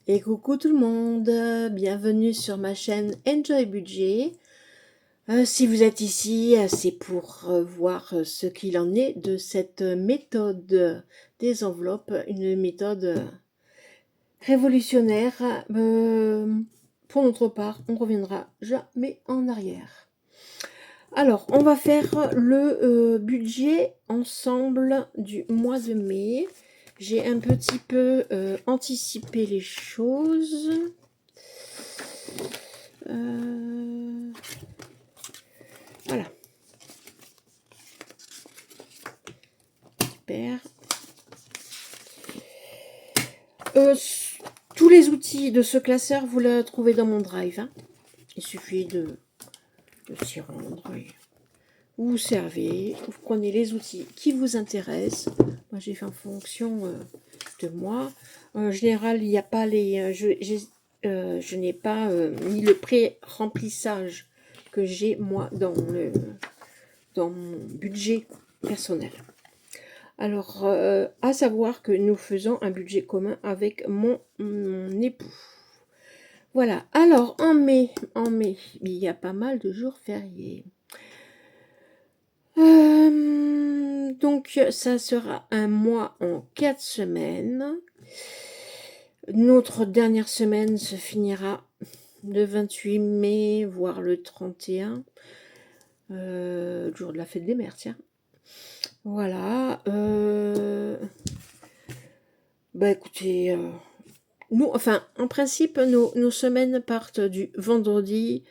Et coucou tout le monde, bienvenue sur ma chaîne Enjoy Budget. Si vous êtes ici, c'est pour voir ce qu'il en est de cette méthode des enveloppes, une méthode révolutionnaire. Pour notre part, on ne reviendra jamais en arrière. Alors, on va faire le budget ensemble du mois de mai. J'ai un petit peu anticipé les choses. Voilà. Super. Tous les outils de ce classeur, vous les trouvez dans mon drive. Hein. Il suffit de s'y rendre. Vous vous servez, vous prenez les outils qui vous intéressent. Moi, j'ai fait en fonction de moi. En général, il n'y a pas les... je n'ai pas mis le pré-remplissage que j'ai, moi, dans mon budget personnel. Alors, à savoir que nous faisons un budget commun avec mon époux. Voilà. Alors, en mai, il y a pas mal de jours fériés. Donc, ça sera un mois en 4 semaines. Notre dernière semaine se finira le 28 mai, voire le 31. Le jour de la fête des mères, tiens. Voilà. Bah écoutez, nous, enfin, en principe, nos semaines partent du vendredi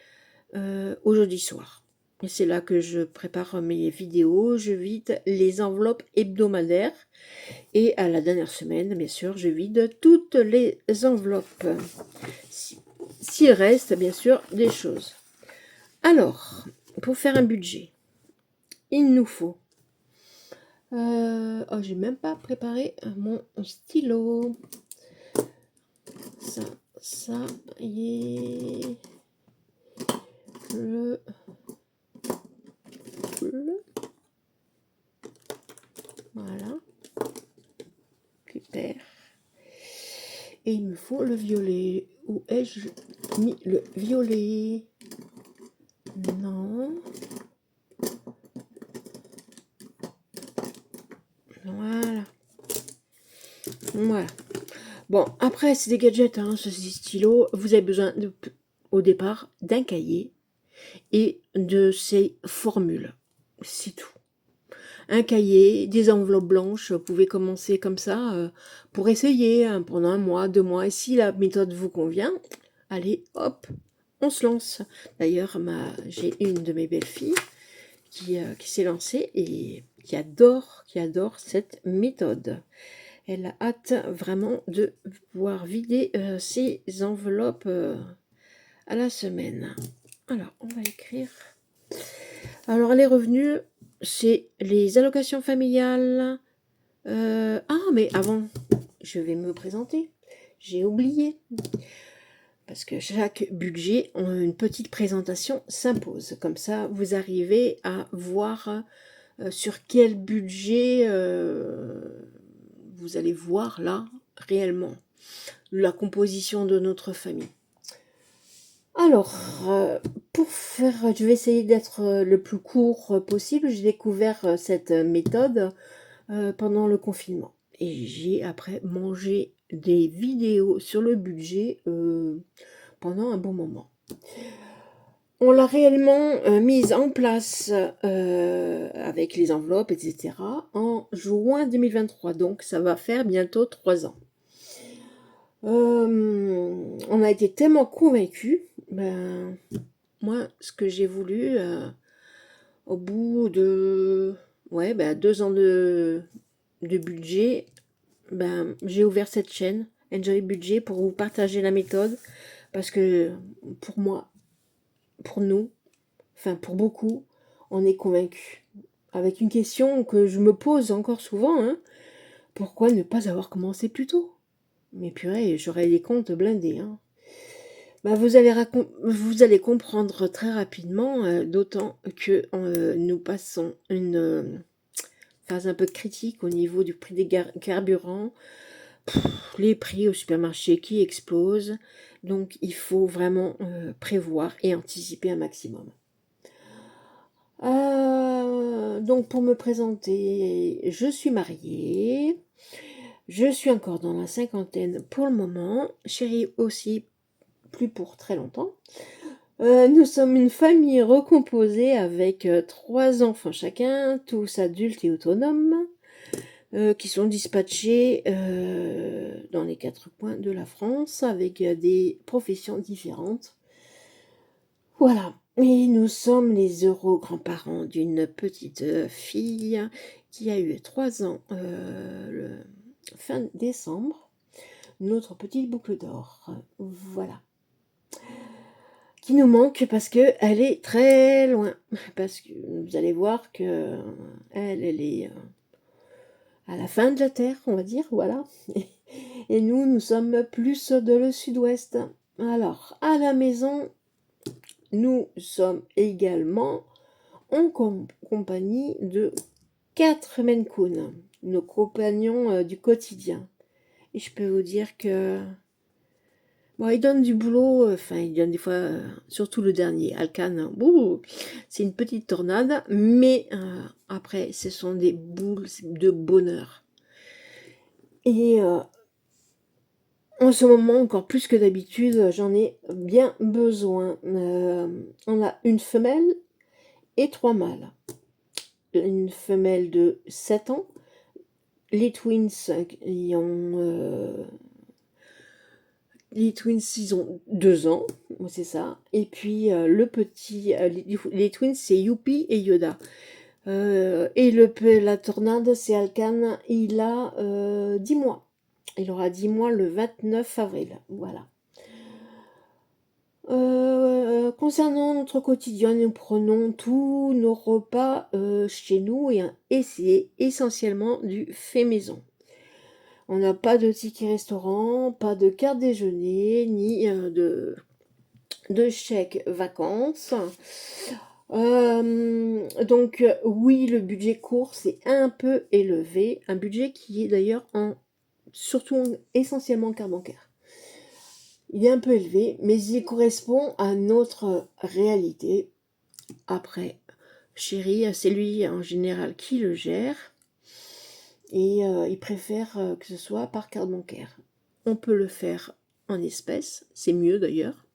au jeudi soir. Et c'est là que je prépare mes vidéos, je vide les enveloppes hebdomadaires. Et à la dernière semaine, bien sûr, je vide toutes les enveloppes. S'il reste, bien sûr, des choses. Alors, pour faire un budget, il nous faut... oh, j'ai même pas préparé mon stylo. Ça y est. Le bleu. Voilà. Super. Et il me faut le violet. Où ai-je mis le violet? Non. Voilà. Voilà. Bon, après, c'est des gadgets, hein, ce stylo. Vous avez besoin, au départ, d'un cahier et de ces formules. C'est tout. Un cahier, des enveloppes blanches, vous pouvez commencer comme ça pour essayer hein, pendant 1 mois, 2 mois. Et si la méthode vous convient, allez, hop, on se lance. D'ailleurs, j'ai une de mes belles-filles qui s'est lancée et qui adore cette méthode. Elle a hâte vraiment de pouvoir vider ses enveloppes à la semaine. Alors, on va écrire. Alors, les revenus, c'est les allocations familiales. Mais avant, je vais me présenter. J'ai oublié. Parce que chaque budget, une petite présentation s'impose. Comme ça, vous arrivez à voir sur quel budget vous allez voir là, réellement, la composition de notre famille. Alors, pour faire, je vais essayer d'être le plus court possible. J'ai découvert cette méthode pendant le confinement. Et j'ai après mangé des vidéos sur le budget pendant un bon moment. On l'a réellement mise en place avec les enveloppes, etc. en juin 2023. Donc, ça va faire bientôt 3 ans. On a été tellement convaincus. Moi, ce que j'ai voulu, au bout de 2 ans de budget, j'ai ouvert cette chaîne Enjoy Budget pour vous partager la méthode. Parce que pour moi, pour nous, enfin pour beaucoup, on est convaincus. Avec une question que je me pose encore souvent, hein, pourquoi ne pas avoir commencé plus tôt? Mais purée, j'aurais des comptes blindés. Hein. Vous allez comprendre très rapidement, d'autant que nous passons une phase un peu critique au niveau du prix des carburants. les prix au supermarché qui explosent. Donc, il faut vraiment prévoir et anticiper un maximum. Donc, pour me présenter, je suis mariée. Je suis encore dans la cinquantaine pour le moment. Chérie aussi, plus pour très longtemps. Nous sommes une famille recomposée avec 3 enfants chacun, tous adultes et autonomes, qui sont dispatchés dans les 4 coins de la France avec des professions différentes. Voilà. Et nous sommes les heureux grands-parents d'une petite fille qui a eu 3 ans fin décembre. Notre petite boucle d'or. Voilà. Qui nous manque parce que elle est très loin. Parce que vous allez voir que elle est à la fin de la Terre, on va dire, voilà. Et nous sommes plus de le sud-ouest. Alors, à la maison, nous sommes également en compagnie de 4 Maine Coon, nos compagnons du quotidien. Et je peux vous dire que bon, ils donnent du boulot, enfin, ils donnent des fois, surtout le dernier, Alcan, c'est une petite tornade, mais après, ce sont des boules de bonheur. Et en ce moment, encore plus que d'habitude, j'en ai bien besoin. On a une femelle et 3 mâles. Une femelle de 7 ans. Les twins, ils ont 2 ans, c'est ça. Et puis le petit, les twins, c'est Youpi et Yoda. Et la tornade, c'est Alcan, il a 10 mois. Il aura 10 mois le 29 avril. Voilà. Concernant notre quotidien, nous prenons tous nos repas chez nous et c'est essentiellement du fait maison. On n'a pas de ticket restaurant, pas de carte déjeuner, ni de chèque vacances. Donc oui, le budget course est un peu élevé, un budget qui est d'ailleurs surtout essentiellement en carte bancaire. Il est un peu élevé, mais il correspond à notre réalité. Après, chérie, c'est lui en général qui le gère et il préfère que ce soit par carte bancaire. On peut le faire en espèces, c'est mieux d'ailleurs.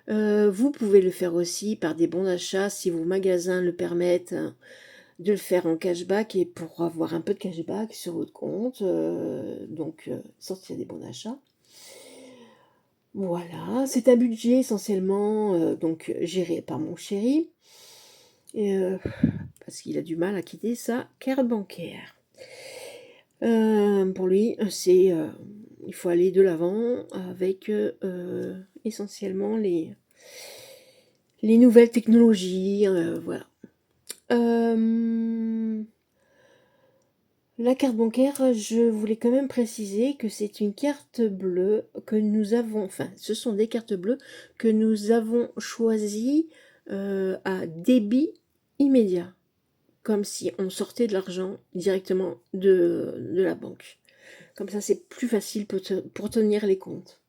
Vous pouvez le faire aussi par des bons d'achat si vos magasins le permettent, de le faire en cashback et pour avoir un peu de cashback sur votre compte, donc sortir des bons d'achat. Voilà, c'est un budget essentiellement donc géré par mon chéri, parce qu'il a du mal à quitter sa carte bancaire. Pour lui, il faut aller de l'avant avec essentiellement les nouvelles technologies, voilà. La carte bancaire, je voulais quand même préciser que c'est une carte bleue que nous avons, enfin, ce sont des cartes bleues que nous avons choisies à débit immédiat, comme si on sortait de l'argent directement de la banque. Comme ça, c'est plus facile pour tenir les comptes.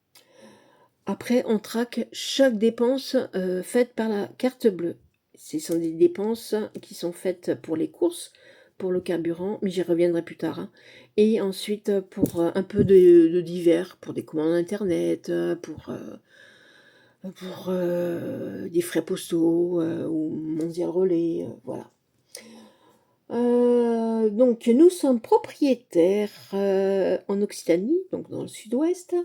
Après, on traque chaque dépense faite par la carte bleue. Ce sont des dépenses qui sont faites pour les courses, pour le carburant, mais j'y reviendrai plus tard. Hein. Et ensuite, pour un peu de divers, pour des commandes internet, pour des frais postaux ou mondial relais, voilà. Donc, nous sommes propriétaires en Occitanie, donc dans le sud-ouest.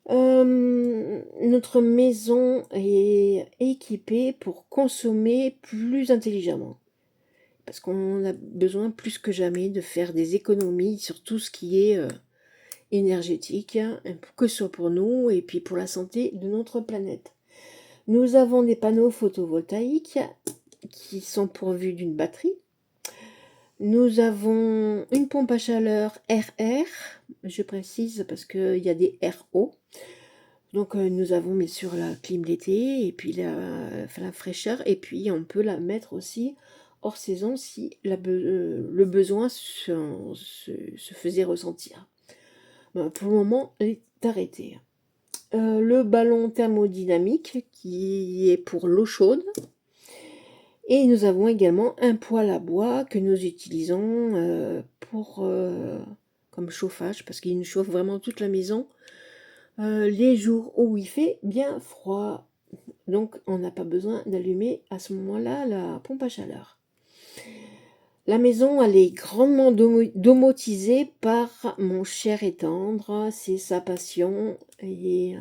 Notre maison est équipée pour consommer plus intelligemment. Parce qu'on a besoin plus que jamais de faire des économies sur tout ce qui est énergétique, hein, que ce soit pour nous et puis pour la santé de notre planète. Nous avons des panneaux photovoltaïques qui sont pourvus d'une batterie. Nous avons une pompe à chaleur RR, je précise parce qu'il y a des RO. Donc nous avons bien sûr la clim d'été et puis la fraîcheur et puis on peut la mettre aussi hors saison si le besoin se faisait ressentir. Pour le moment, elle est arrêtée. Le ballon thermodynamique qui est pour l'eau chaude. Et nous avons également un poêle à bois que nous utilisons comme chauffage parce qu'il nous chauffe vraiment toute la maison les jours où il fait bien froid. Donc on n'a pas besoin d'allumer à ce moment-là la pompe à chaleur. La maison, elle est grandement domotisée par mon cher et tendre, c'est sa passion et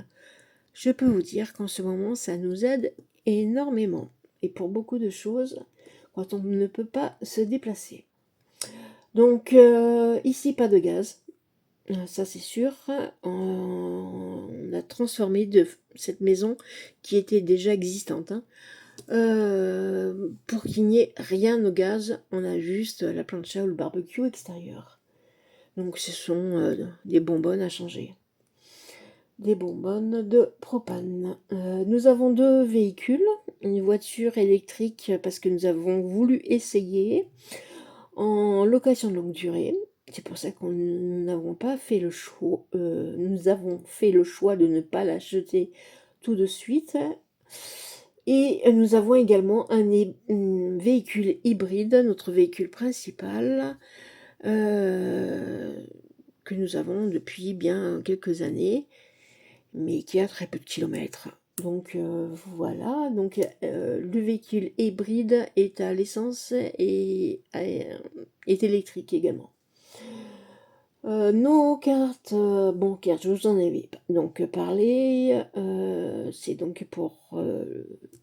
je peux vous dire qu'en ce moment, ça nous aide énormément et pour beaucoup de choses quand on ne peut pas se déplacer. Donc ici, pas de gaz, ça c'est sûr. On a transformé cette maison qui était déjà existante. Pour qu'il n'y ait rien au gaz, on a juste la plancha ou le barbecue extérieur. Donc ce sont des bonbonnes à changer. Des bonbonnes de propane. Nous avons 2 véhicules, une voiture électrique parce que nous avons voulu essayer en location de longue durée. C'est pour ça que nous n'avons pas fait le choix. Nous avons fait le choix de ne pas l'acheter tout de suite. Et nous avons également un véhicule hybride, notre véhicule principal, que nous avons depuis bien quelques années, mais qui a très peu de kilomètres. Donc voilà, donc le véhicule hybride est à l'essence et est électrique également. Nos cartes bancaires, je vous en avais donc parlé, c'est donc pour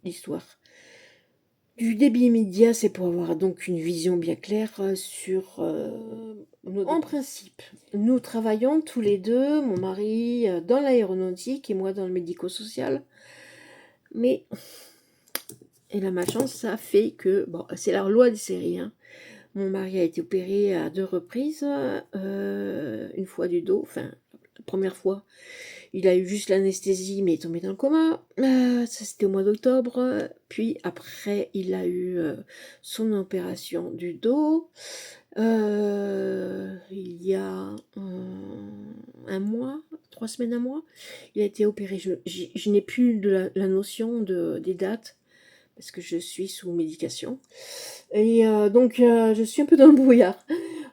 l'histoire du débit immédiat, c'est pour avoir donc une vision bien claire sur nos dépenses. En principe, nous travaillons tous les deux, mon mari dans l'aéronautique et moi dans le médico-social, mais et la malchance, ça fait que, bon, c'est la loi des séries, hein. Mon mari a été opéré à 2 reprises, une fois du dos, enfin, la première fois, il a eu juste l'anesthésie, mais il est tombé dans le coma, ça c'était au mois d'octobre, puis après, il a eu son opération du dos, il y a un mois, 3 semaines, un mois, il a été opéré, je n'ai plus la notion des dates, parce que je suis sous médication. Et donc, je suis un peu dans le brouillard.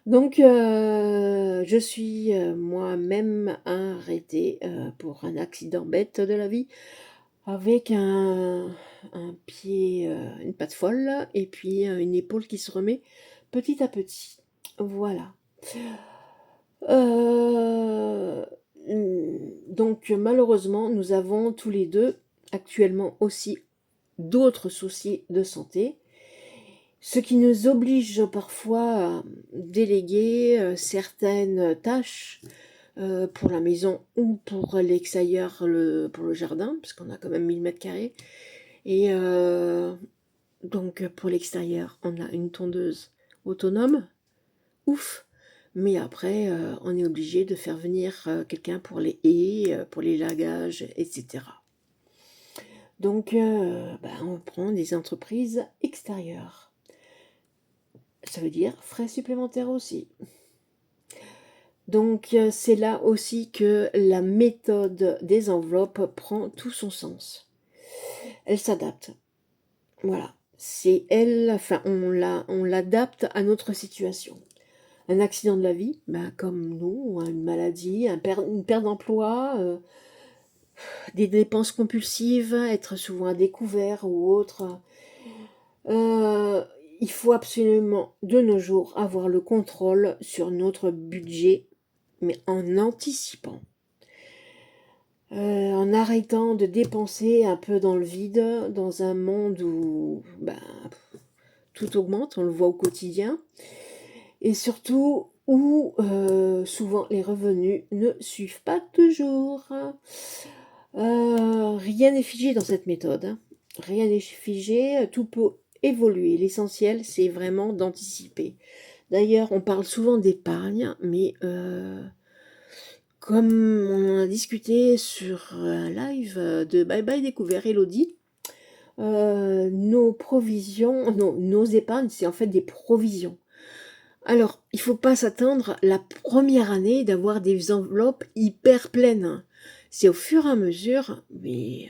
Donc, je suis moi-même arrêtée pour un accident bête de la vie, avec un pied, une patte folle, et puis une épaule qui se remet petit à petit. Voilà. Donc, malheureusement, nous avons tous les deux actuellement aussi d'autres soucis de santé, ce qui nous oblige parfois à déléguer certaines tâches pour la maison ou pour l'extérieur, pour le jardin, parce qu'on a quand même 1000 mètres carrés. Et donc pour l'extérieur, on a une tondeuse autonome, ouf, mais après on est obligé de faire venir quelqu'un pour les haies, pour les lagages, etc. Donc, on prend des entreprises extérieures. Ça veut dire frais supplémentaires aussi. Donc, c'est là aussi que la méthode des enveloppes prend tout son sens. Elle s'adapte. Voilà. C'est elle, enfin, on l'adapte à notre situation. Un accident de la vie, comme nous, une maladie, une perte d'emploi, des dépenses compulsives, être souvent à découvert ou autre. Il faut absolument, de nos jours, avoir le contrôle sur notre budget, mais en anticipant. En arrêtant de dépenser un peu dans le vide, dans un monde où tout augmente, on le voit au quotidien, et surtout où souvent les revenus ne suivent pas toujours. Rien n'est figé dans cette méthode, hein. Rien n'est figé, tout peut évoluer. L'essentiel, c'est vraiment d'anticiper. D'ailleurs, on parle souvent d'épargne, mais comme on en a discuté sur un live de Bye Bye Découvert Elodie, nos épargnes, c'est en fait des provisions. Alors, il faut pas s'attendre la première année d'avoir des enveloppes hyper pleines. C'est au fur et à mesure, mais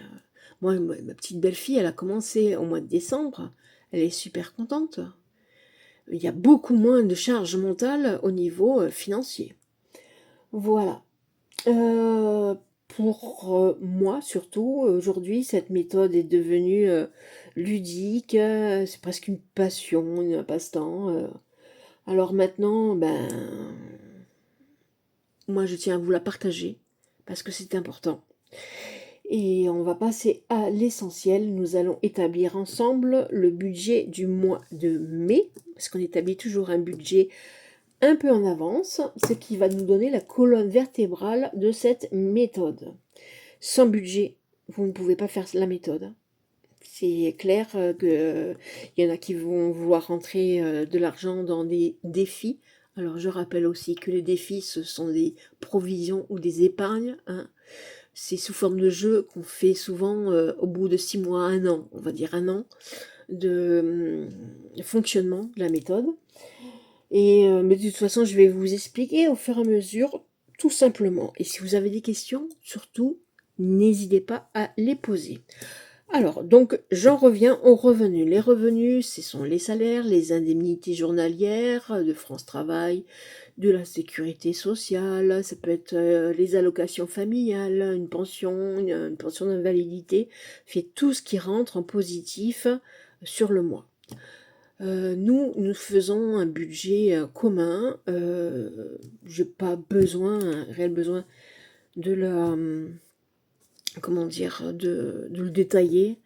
moi, ma petite belle-fille, elle a commencé au mois de décembre. Elle est super contente. Il y a beaucoup moins de charges mentales au niveau financier. Voilà. Euh, pour moi, surtout, aujourd'hui, cette méthode est devenue ludique. C'est presque une passion, un passe-temps. Alors maintenant, ben, moi, je tiens à vous la partager parce que c'est important. Et on va passer à l'essentiel. Nous allons établir ensemble le budget du mois de mai, parce qu'on établit toujours un budget un peu en avance, ce qui va nous donner la colonne vertébrale de cette méthode. Sans budget, vous ne pouvez pas faire la méthode. C'est clair qu'il y en a qui vont vouloir rentrer de l'argent dans des défis. Alors je rappelle aussi que les défis, ce sont des provisions ou des épargnes. Hein. C'est sous forme de jeu qu'on fait souvent au bout de 6 mois, 1 an, on va dire 1 an de fonctionnement de la méthode. Et mais de toute façon, je vais vous expliquer au fur et à mesure, tout simplement. Et si vous avez des questions, surtout, n'hésitez pas à les poser. Alors, donc, j'en reviens aux revenus. Les revenus, ce sont les salaires, les indemnités journalières de France Travail, de la sécurité sociale, ça peut être les allocations familiales, une pension d'invalidité, fait tout ce qui rentre en positif sur le mois. Nous faisons un budget commun. J'ai pas besoin, un réel besoin de la, comment dire, de le détailler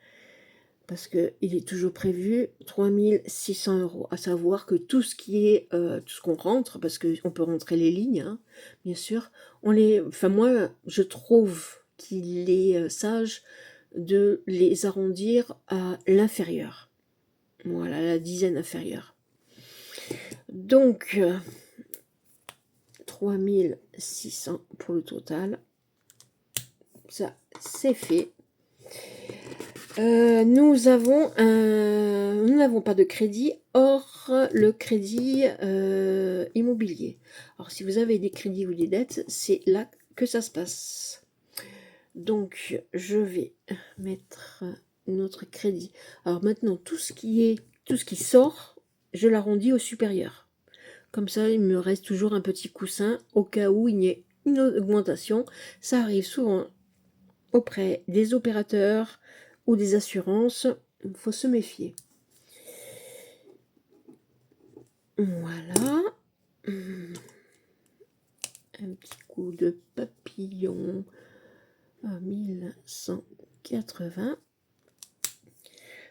parce que il est toujours prévu 3600 €. À savoir que tout ce qui est, tout ce qu'on rentre, parce qu'on peut rentrer les lignes, hein, bien sûr, enfin moi, je trouve qu'il est sage de les arrondir à l'inférieur. Voilà, la dizaine inférieure. Donc, 3600 pour le total. Ça, c'est fait. Nous n'avons pas de crédit hors le crédit immobilier. Alors, si vous avez des crédits ou des dettes, c'est là que ça se passe. Donc, je vais mettre notre crédit. Alors maintenant, tout ce qui sort, je l'arrondis au supérieur. Comme ça, il me reste toujours un petit coussin au cas où il y ait une augmentation. Ça arrive souvent auprès des opérateurs ou des assurances. Il faut se méfier. Voilà. Un petit coup de papillon à 1180.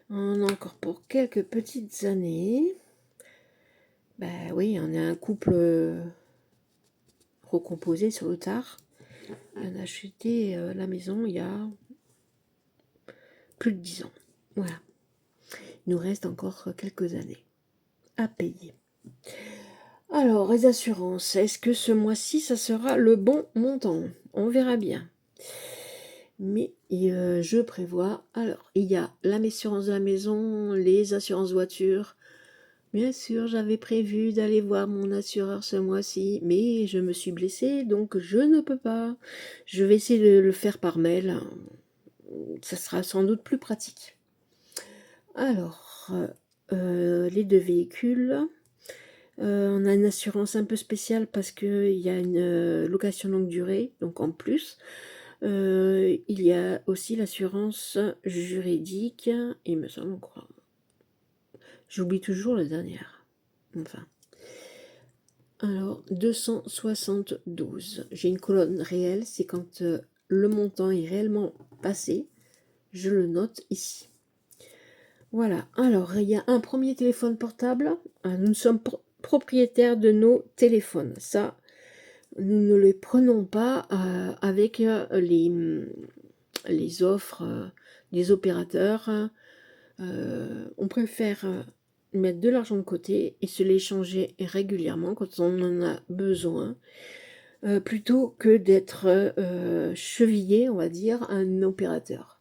On a encore pour quelques petites années. Ben oui, on est un couple recomposé sur le tard. On a acheté la maison il y a plus de 10 ans. Voilà. Il nous reste encore quelques années à payer. Alors, les assurances, est-ce que ce mois-ci, ça sera le bon montant? On verra bien. Mais je prévois, alors, il y a l'assurance de la maison, les assurances voitures. Bien sûr, j'avais prévu d'aller voir mon assureur ce mois-ci, mais je me suis blessée, donc je ne peux pas. Je vais essayer de le faire par mail. Ça sera sans doute plus pratique. Alors, les deux véhicules. On a une assurance un peu spéciale parce qu'il y a une location longue durée, donc en plus. Il y a aussi l'assurance juridique, il me semble, quoi. J'oublie toujours la dernière. Enfin. Alors, 272. J'ai une colonne réelle, c'est quand le montant est réellement passé. Je le note ici. Voilà. Alors, il y a un premier téléphone portable. Nous sommes propriétaires de nos téléphones. Ça, nous ne les prenons pas avec les offres des opérateurs. On préfère mettre de l'argent de côté et se l'échanger régulièrement quand on en a besoin, plutôt que d'être chevillé, on va dire, à un opérateur.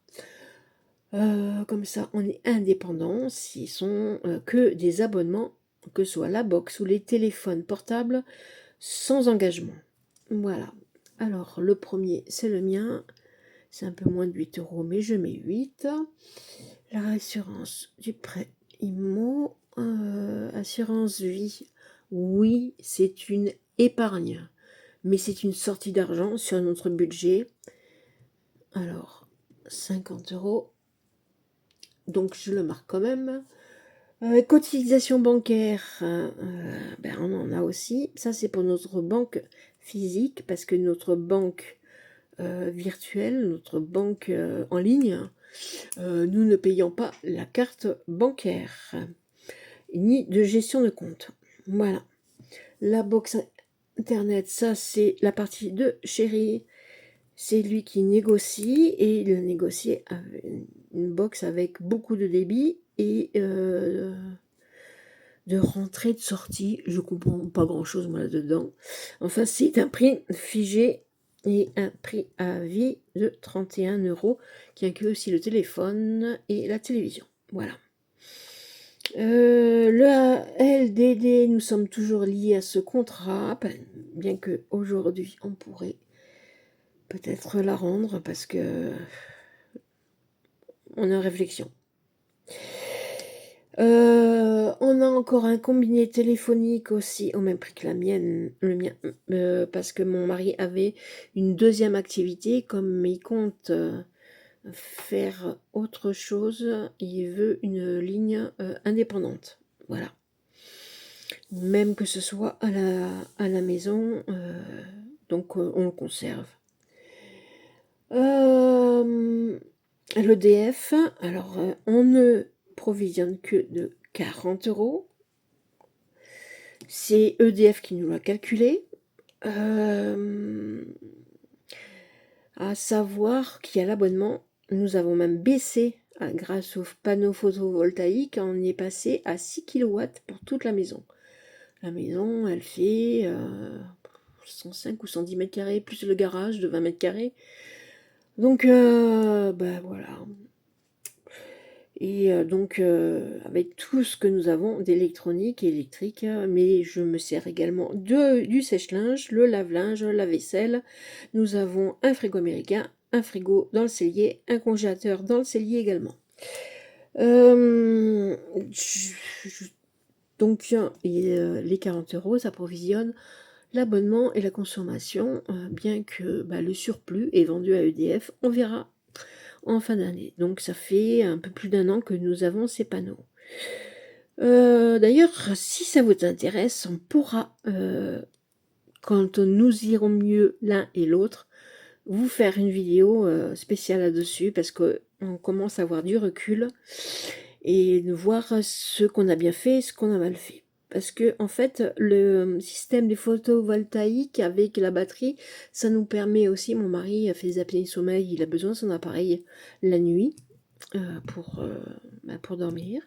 Comme ça, on est indépendant s'ils sont que des abonnements que ce soit la box ou les téléphones portables, sans engagement. Voilà. Alors, le premier, c'est le mien. C'est un peu moins de 8 euros, mais je mets 8. La réassurance du prêt IMO, assurance vie. Oui, c'est une épargne, mais c'est une sortie d'argent sur notre budget. Alors, 50 euros. Donc, je le marque quand même. Cotisation bancaire, ben on en a aussi. Ça, c'est pour notre banque physique, parce que notre banque virtuelle, notre banque en ligne, nous ne payons pas la carte bancaire, ni de gestion de compte. Voilà. La box internet, ça, c'est la partie de Chéri. C'est lui qui négocie, et il négocie une box avec beaucoup de débit et de rentrée, de sortie. Je comprends pas grand chose moi là-dedans. Enfin, c'est un prix figé et un prix à vie de 31 euros qui inclut aussi le téléphone et la télévision. Voilà. Le LDD, nous sommes toujours liés à ce contrat, bien que aujourd'hui on pourrait peut-être la rendre parce que on est en réflexion. On a encore un combiné téléphonique aussi au même prix que le mien, parce que mon mari avait une deuxième activité, comme il compte faire autre chose, il veut une ligne indépendante. Voilà. Même que ce soit à la maison, donc on le conserve. L'EDF, alors on ne provisionne que de 40 euros. C'est EDF qui nous l'a calculé. À savoir qu'il y a l'abonnement, nous avons même baissé grâce aux panneaux photovoltaïques, on est passé à 6 kW pour toute la maison. La maison, elle fait 105 ou 110 mètres carrés, plus le garage de 20 mètres carrés. Donc, ben voilà. Et donc, avec tout ce que nous avons d'électronique et électrique, mais je me sers également du sèche-linge, le lave-linge, la vaisselle. Nous avons un frigo américain, un frigo dans le cellier, un congélateur dans le cellier également. Donc, les 40 euros, ça provisionne l'abonnement et la consommation, bien que le surplus est vendu à EDF. On verra en fin d'année. Donc ça fait un peu plus d'1 an que nous avons ces panneaux. D'ailleurs, si ça vous intéresse, on pourra, quand nous irons mieux l'un et l'autre, vous faire une vidéo spéciale là-dessus, parce qu'on commence à avoir du recul et de voir ce qu'on a bien fait et ce qu'on a mal fait. Parce que en fait, le système des photovoltaïques avec la batterie, ça nous permet aussi, mon mari a fait des apnées de sommeil, il a besoin de son appareil la nuit pour dormir.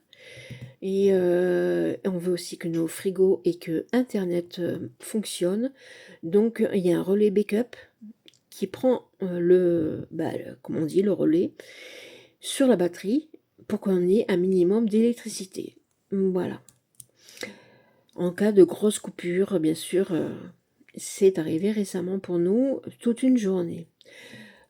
Et on veut aussi que nos frigos et que Internet fonctionnent. Donc il y a un relais backup qui prend comme on dit, le relais sur la batterie pour qu'on ait un minimum d'électricité. Voilà. En cas de grosse coupure, bien sûr, c'est arrivé récemment pour nous, toute une journée.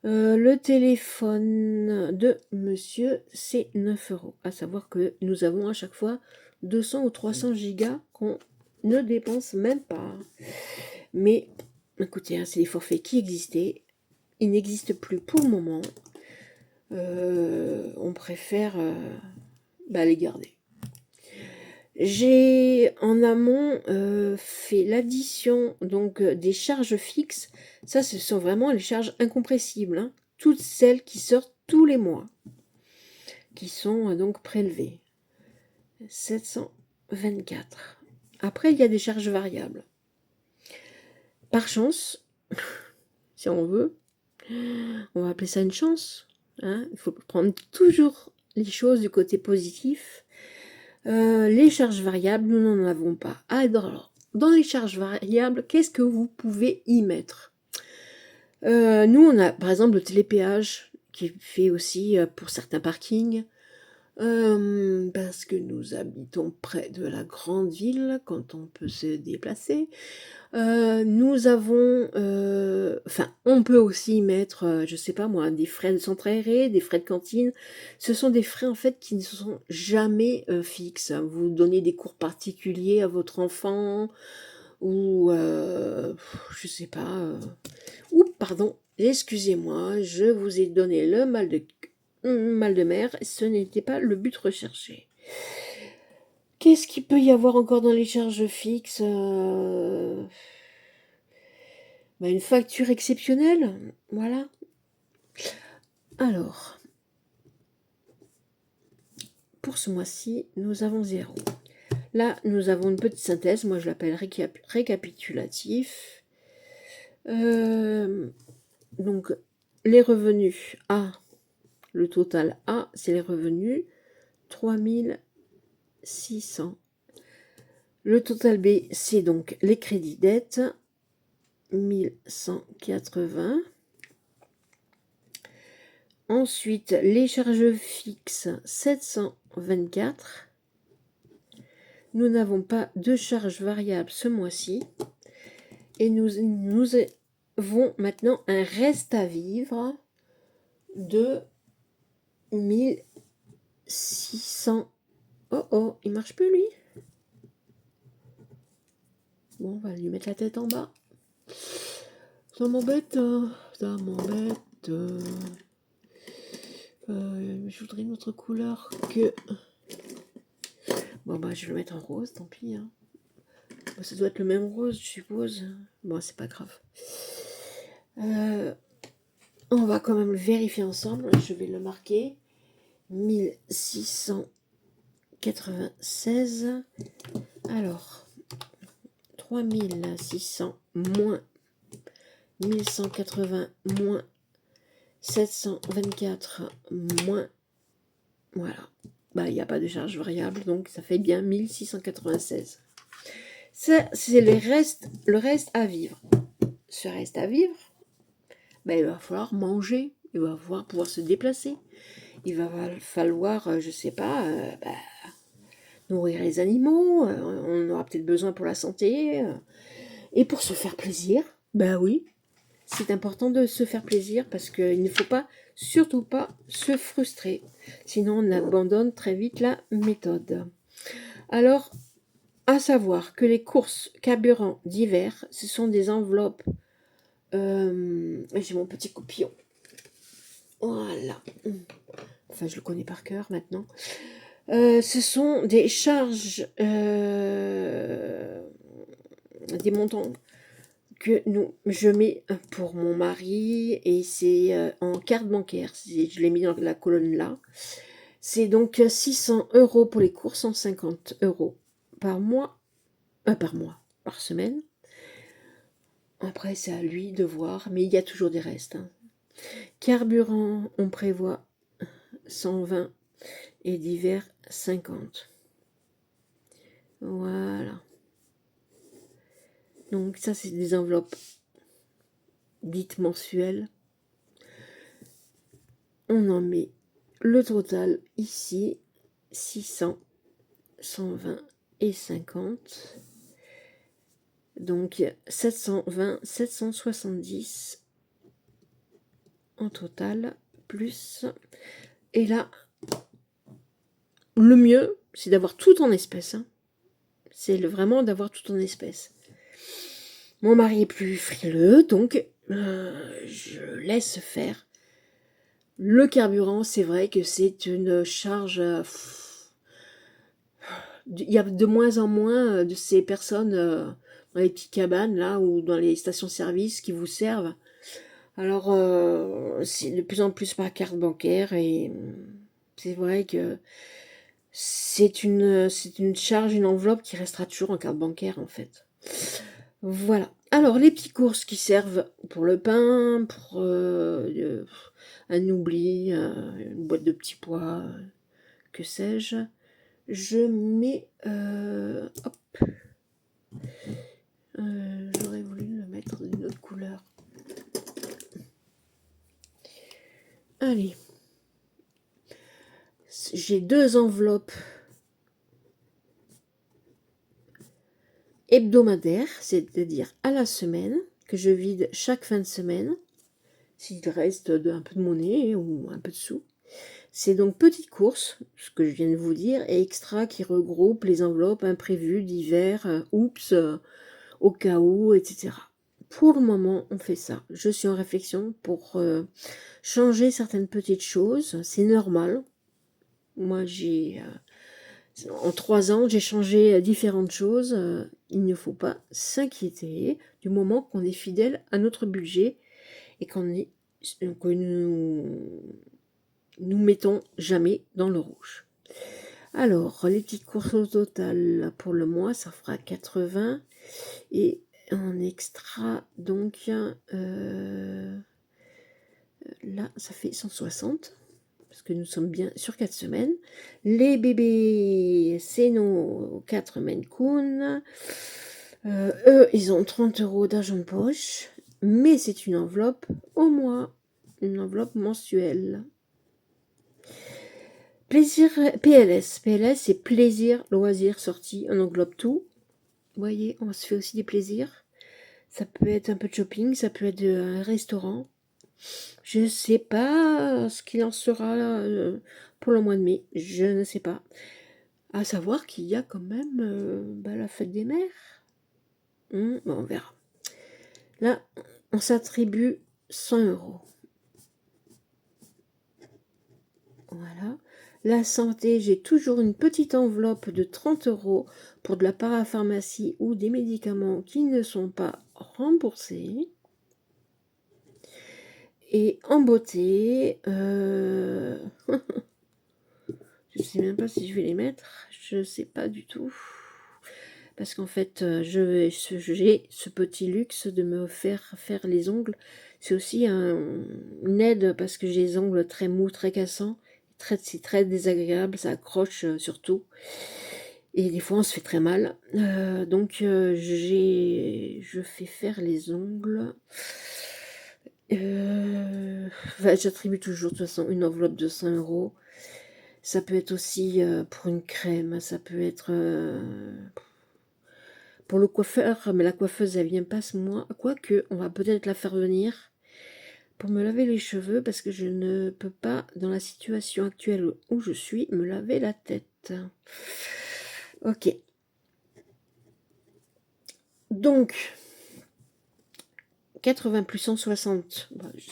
Le téléphone de monsieur, c'est 9 euros. À savoir que nous avons à chaque fois 200 ou 300 gigas qu'on ne dépense même pas. Mais, écoutez, c'est des forfaits qui existaient. Ils n'existent plus pour le moment. On préfère les garder. J'ai en amont fait l'addition donc des charges fixes. Ça, ce sont vraiment les charges incompressibles, hein. Toutes celles qui sortent tous les mois, qui sont donc prélevées. 724. Après, il y a des charges variables. Par chance, si on veut, on va appeler ça une chance, hein. Il faut prendre toujours les choses du côté positif. Les charges variables, nous n'en avons pas. Alors, dans les charges variables, qu'est-ce que vous pouvez y mettre? Nous, on a par exemple le télépéage qui fait aussi pour certains parkings. Parce que nous habitons près de la grande ville, quand on peut se déplacer. Nous avons, enfin, on peut aussi mettre, je sais pas moi, des frais de centre aéré, des frais de cantine. Ce sont des frais, en fait, qui ne sont jamais, fixes. Vous donnez des cours particuliers à votre enfant ou, je sais pas, ou pardon, excusez-moi, je vous ai donné le mal de mer, ce n'était pas le but recherché. Qu'est-ce qu'il peut y avoir encore dans les charges fixes? Bah, une facture exceptionnelle, voilà. Alors, pour ce mois-ci, nous avons 0. Là, nous avons une petite synthèse, moi je l'appelle récapitulatif. Donc, les revenus A, le total A, c'est les revenus 3600. Le total B, c'est donc les crédits dettes 1180. Ensuite, les charges fixes 724. Nous n'avons pas de charges variables ce mois-ci. Et nous avons maintenant un reste à vivre de 1600. Oh oh, il marche plus lui. Bon, on va lui mettre la tête en bas. Ça m'embête, ça m'embête. Je voudrais une autre couleur que... Bon, bah, je vais le mettre en rose, tant pis. Hein. Bon, ça doit être le même rose, je suppose. Bon, c'est pas grave. On va quand même le vérifier ensemble. Je vais le marquer. 1696. Alors, 3600 moins 1180 moins 724 moins... Voilà. Bah, il n'y a pas de charge variable, donc ça fait bien 1696. Ça, c'est le reste à vivre. Ce reste à vivre, bah, il va falloir manger, il va falloir pouvoir se déplacer. Il va falloir, je sais pas, nourrir les animaux, on aura peut-être besoin pour la santé, et pour se faire plaisir, bah oui, c'est important de se faire plaisir parce qu'il ne faut pas, surtout pas, se frustrer. Sinon, on abandonne très vite la méthode. Alors, à savoir que les courses carburant d'hiver, ce sont des enveloppes. J'ai mon petit coupillon. Voilà. Enfin, je le connais par cœur maintenant. Ce sont des charges, des montants que je mets pour mon mari et c'est en carte bancaire. Je l'ai mis dans la colonne là. C'est donc 600 € pour les courses, 150 € par mois, par semaine. Après, c'est à lui de voir, mais il y a toujours des restes. Hein. Carburant, on prévoit 120 et d'hiver 50. Voilà. Donc ça, c'est des enveloppes dites mensuelles. On en met le total ici, 600, 120 et 50. Donc 720, 770 en total, plus. Et là, le mieux, c'est d'avoir tout en espèces. Hein. C'est vraiment d'avoir tout en espèces. Mon mari est plus frileux, donc je laisse faire. Le carburant, c'est vrai que c'est une charge... il y a de moins en moins de ces personnes dans les petites cabanes, là, ou dans les stations-service qui vous servent. Alors, c'est de plus en plus par carte bancaire, et c'est vrai que c'est une charge, une enveloppe qui restera toujours en carte bancaire, en fait. Voilà. Alors, les petites courses qui servent pour le pain, pour un oubli, une boîte de petits pois, que sais-je. Je mets... hop. J'aurais voulu le mettre d'une autre couleur. Allez. j'ai 2 enveloppes hebdomadaires, c'est-à-dire à la semaine, que je vide chaque fin de semaine, s'il reste un peu de monnaie ou un peu de sous. C'est donc petite course, ce que je viens de vous dire, et extra qui regroupe les enveloppes imprévues, divers, oups, au cas où, etc. Pour le moment, on fait ça. Je suis en réflexion pour changer certaines petites choses. C'est normal. Moi, en 3 ans, j'ai changé différentes choses. Il ne faut pas s'inquiéter du moment qu'on est fidèle à notre budget et que nous mettons jamais dans le rouge. Alors, les petites courses au total pour le mois, ça fera 80 et en extra, donc là, ça fait 160 parce que nous sommes bien sur 4 semaines. Les bébés, c'est nos 4 Maine Coon. Eux, ils ont 30 € d'argent de poche, mais c'est une enveloppe au mois, une enveloppe mensuelle. Plaisir PLS. PLS, c'est plaisir, loisir, sortie. On englobe tout. Vous voyez, on se fait aussi des plaisirs. Ça peut être un peu de shopping, ça peut être un restaurant. Je ne sais pas ce qu'il en sera pour le mois de mai. Je ne sais pas. À savoir qu'il y a quand même la fête des mères. Bon, on verra. Là, on s'attribue 100 €. Voilà. La santé, j'ai toujours une petite enveloppe de 30 € pour de la parapharmacie ou des médicaments qui ne sont pas remboursés. Et en beauté, je ne sais même pas si je vais les mettre. Je ne sais pas du tout. Parce qu'en fait, j'ai ce petit luxe de me faire les ongles. C'est aussi une aide parce que j'ai les ongles très mous, très cassants. C'est très désagréable, ça accroche surtout. Et des fois, on se fait très mal. Donc, je fais faire les ongles. J'attribue toujours de toute façon une enveloppe de 100 €. Ça peut être aussi pour une crème, ça peut être pour le coiffeur, mais la coiffeuse elle vient pas ce mois. Quoique, on va peut-être la faire venir pour me laver les cheveux parce que je ne peux pas, dans la situation actuelle où je suis, me laver la tête. Ok. Donc, 80 plus 160, je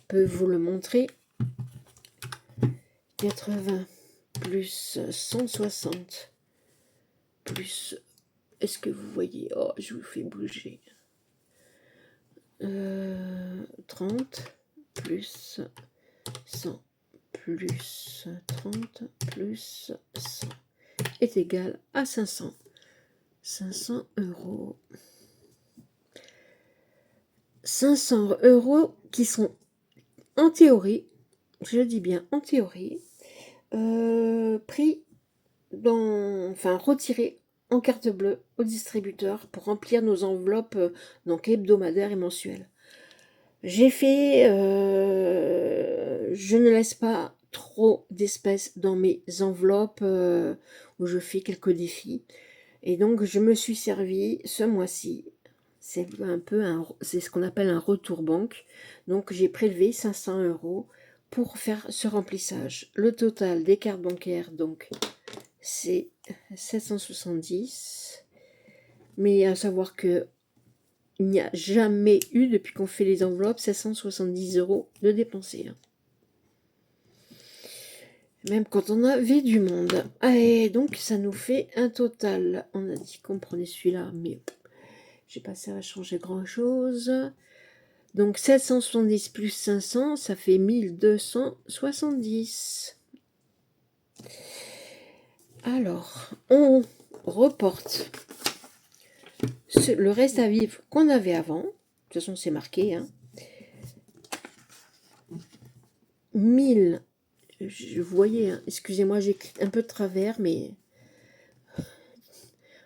peux vous le montrer. 80 plus 160 plus... Est-ce que vous voyez? Oh, je vous fais bouger. 30 plus 100 plus 30 plus 100 est égal à 500. 500 €. 500 € qui sont en théorie, je dis bien en théorie, pris retirés en carte bleue au distributeur pour remplir nos enveloppes donc hebdomadaires et mensuelles. J'ai fait, je ne laisse pas trop d'espèces dans mes enveloppes où je fais quelques défis. Et donc, je me suis servi ce mois-ci. C'est c'est ce qu'on appelle un retour banque. Donc, j'ai prélevé 500 € pour faire ce remplissage. Le total des cartes bancaires, donc, c'est 770. Mais à savoir que il n'y a jamais eu, depuis qu'on fait les enveloppes, 770 € de dépensés. Même quand on avait du monde. Et donc, ça nous fait un total. On a dit qu'on prenait celui-là, mais j'ai pas ça va changer grand-chose. Donc, 770 plus 500, ça fait 1270. Alors, on reporte le reste à vivre qu'on avait avant. De toute façon, c'est marqué. 1000. Je voyais, excusez-moi, j'écris un peu de travers, mais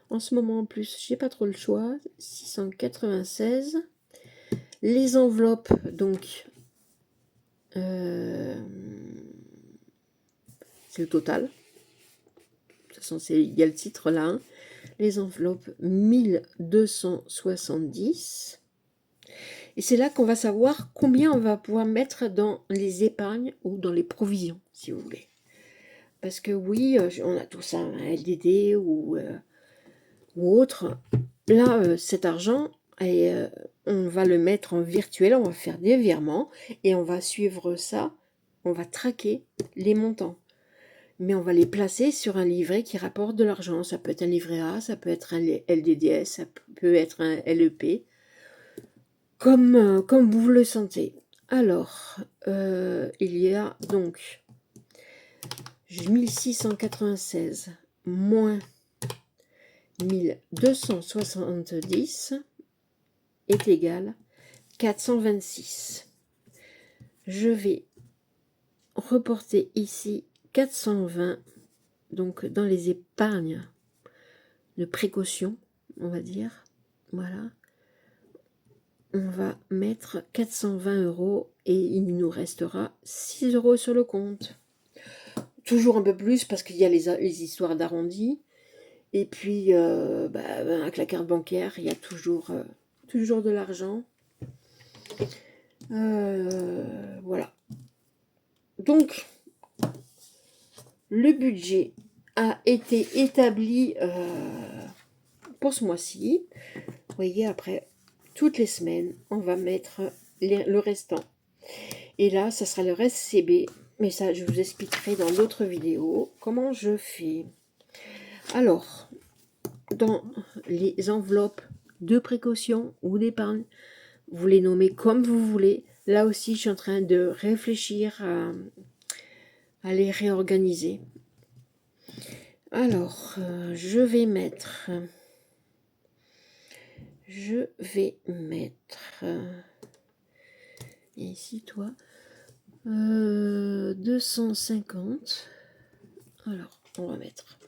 en ce moment en plus, j'ai pas trop le choix. 696. Les enveloppes, donc, c'est le total. De toute façon, il y a le titre là. Hein. Les enveloppes 1270. Et c'est là qu'on va savoir combien on va pouvoir mettre dans les épargnes ou dans les provisions, si vous voulez. Parce que oui, on a tout ça, un LDD ou autre. Là, cet argent, on va le mettre en virtuel, on va faire des virements et on va suivre ça, on va traquer les montants. Mais on va les placer sur un livret qui rapporte de l'argent. Ça peut être un livret A, ça peut être un LDDS, ça peut être un LEP, comme vous le sentez. Alors, il y a donc 1696 moins 1270 est égal 426. Je vais reporter ici 420, donc dans les épargnes de précaution, on va dire. Voilà. On va mettre 420 € et il nous restera 6 € sur le compte. Toujours un peu plus parce qu'il y a les histoires d'arrondi. Et puis, avec la carte bancaire, il y a toujours de l'argent. Voilà. Donc, le budget a été établi pour ce mois-ci. Vous voyez, après, toutes les semaines, on va mettre le restant. Et là, ça sera le reste CB. Mais ça, je vous expliquerai dans d'autres vidéos comment je fais. Alors, dans les enveloppes de précaution ou d'épargne, vous les nommez comme vous voulez. Là aussi, je suis en train de réfléchir à les réorganiser. Alors, je vais mettre ici, toi, 250. Alors, on va mettre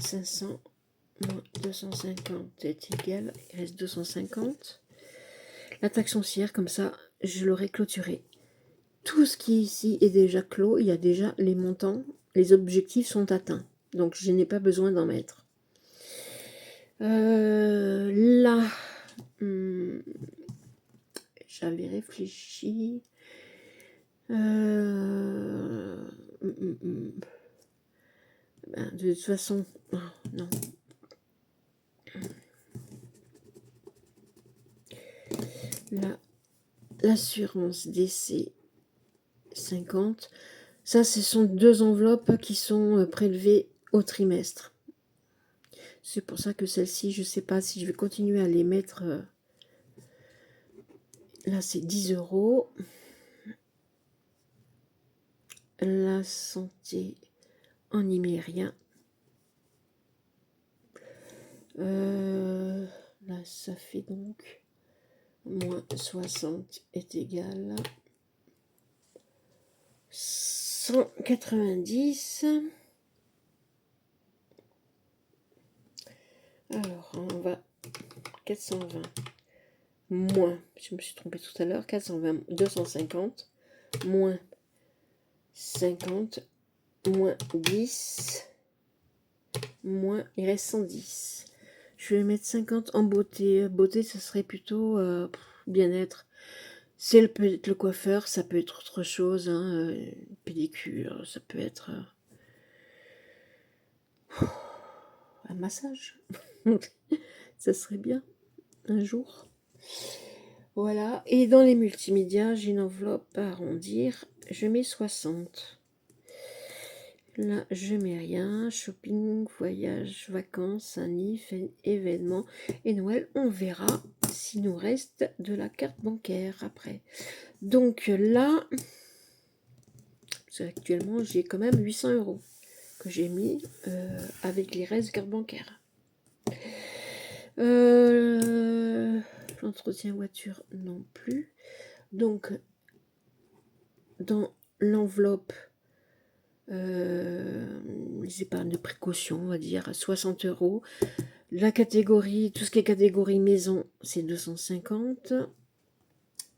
500 moins 250 est égal, il reste 250. La taxe foncière, comme ça, je l'aurai clôturé. Tout ce qui est ici est déjà clos, il y a déjà les montants, les objectifs sont atteints. Donc, je n'ai pas besoin d'en mettre. Là, j'avais réfléchi. De toute façon, oh, non. Là, l'assurance décès 50. Ça, ce sont 2 enveloppes qui sont prélevées au trimestre. C'est pour ça que celle-ci, je ne sais pas si je vais continuer à les mettre. Là, c'est 10 €. La santé, on n'y met rien. Là, ça fait donc moins 60 est égal à 190. Alors, on va 420 moins, je me suis trompée tout à l'heure, 420, 250 moins 50 moins 10 moins, il reste 110. Je vais mettre 50 en beauté. Beauté, ça serait plutôt bien-être. C'est peut être le coiffeur, ça peut être autre chose, hein, pédicure, ça peut être un massage. Ça serait bien un jour. Voilà. Et dans les multimédias, j'ai une enveloppe à arrondir. Je mets 60. Là, je mets rien. Shopping, voyage, vacances, anniv, événements et Noël. On verra s'il nous reste de la carte bancaire après. Donc là, actuellement, j'ai quand même 800 € que j'ai mis avec les restes de carte bancaire. L'entretien voiture non plus. Donc, dans l'enveloppe, les épargnes de précaution, on va dire, 60 €. La catégorie, tout ce qui est catégorie maison, c'est 250.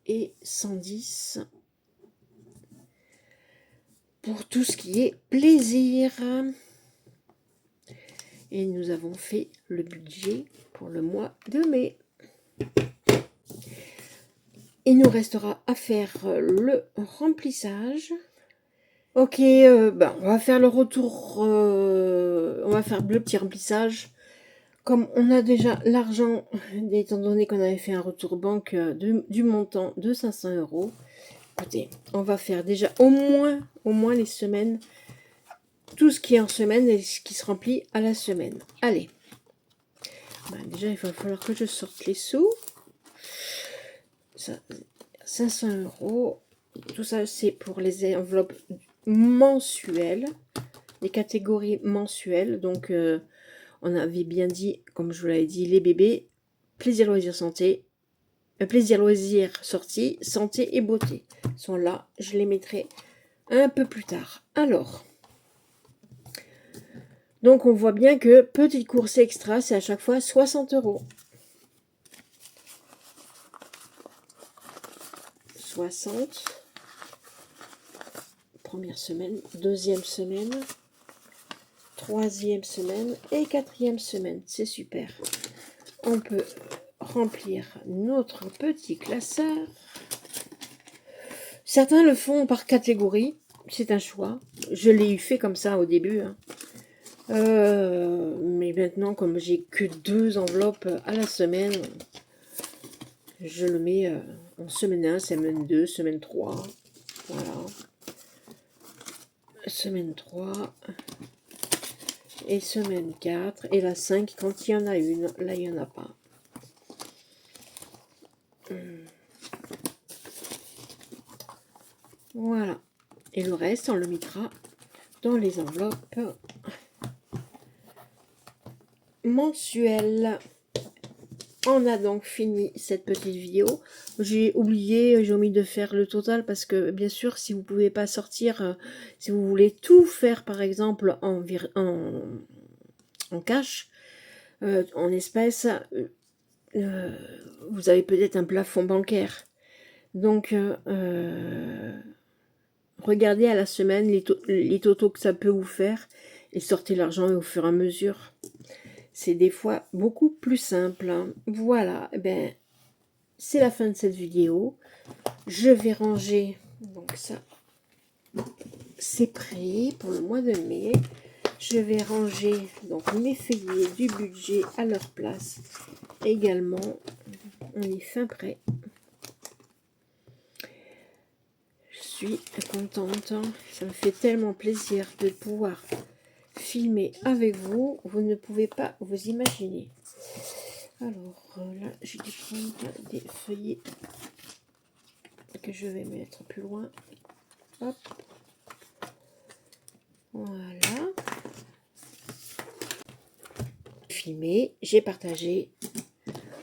Et 110. pour tout ce qui est plaisir. Et nous avons fait le budget pour le mois de mai. Il nous restera à faire le remplissage. Ok, on va faire le retour, on va faire le petit remplissage. Comme on a déjà l'argent, étant donné qu'on avait fait un retour banque du montant de 500 €, écoutez, on va faire déjà au moins les semaines, tout ce qui est en semaine et ce qui se remplit à la semaine. Allez, déjà il va falloir que je sorte les sous. Ça, 500 €, tout ça c'est pour les enveloppes mensuelles, les catégories mensuelles. Donc on avait bien dit, comme je vous l'avais dit, les bébés, plaisir, loisir, santé, plaisir, loisir, sortie, santé et beauté sont là. Je les mettrai un peu plus tard. Alors, donc on voit bien que petite course extra, c'est à chaque fois 60 €. 60. Première semaine, deuxième semaine, troisième semaine et quatrième semaine. C'est super. On peut remplir notre petit classeur. Certains le font par catégorie. C'est un choix. Je l'ai eu fait comme ça au début. Mais maintenant, comme j'ai que 2 enveloppes à la semaine, je le mets en semaine 1, semaine 2, semaine 3. Voilà. Semaine 3 et semaine 4 et la 5 quand il y en a une. Là, il n'y en a pas. Voilà. Et le reste, on le mettra dans les enveloppes mensuelles. On a donc fini cette petite vidéo. J'ai oublié, j'ai omis de faire le total parce que bien sûr, si vous ne pouvez pas sortir, si vous voulez tout faire par exemple en cash, en espèces, vous avez peut-être un plafond bancaire. Donc, regardez à la semaine les totaux que ça peut vous faire et sortez l'argent au fur et à mesure. C'est des fois beaucoup plus simple. Voilà, c'est la fin de cette vidéo. Je vais ranger, donc ça, c'est prêt pour le mois de mai. Je vais ranger donc mes feuillets du budget à leur place également. On est fin prêt. Je suis contente. Ça me fait tellement plaisir de pouvoir filmer avec vous. Vous ne pouvez pas vous imaginer. Alors là, j'ai dû prendre des feuillets que je vais mettre plus loin. Hop. Voilà. Filmé, j'ai partagé.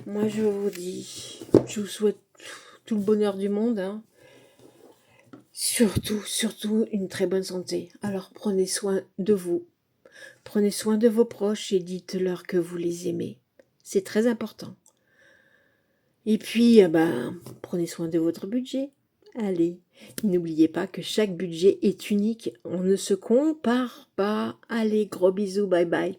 Moi, je vous dis, je vous souhaite tout le bonheur du monde. Surtout une très bonne santé. Alors, prenez soin de vous. Prenez soin de vos proches et dites-leur que vous les aimez. C'est très important. Et puis, prenez soin de votre budget. Allez, n'oubliez pas que chaque budget est unique. On ne se compare pas. Allez, gros bisous, bye bye.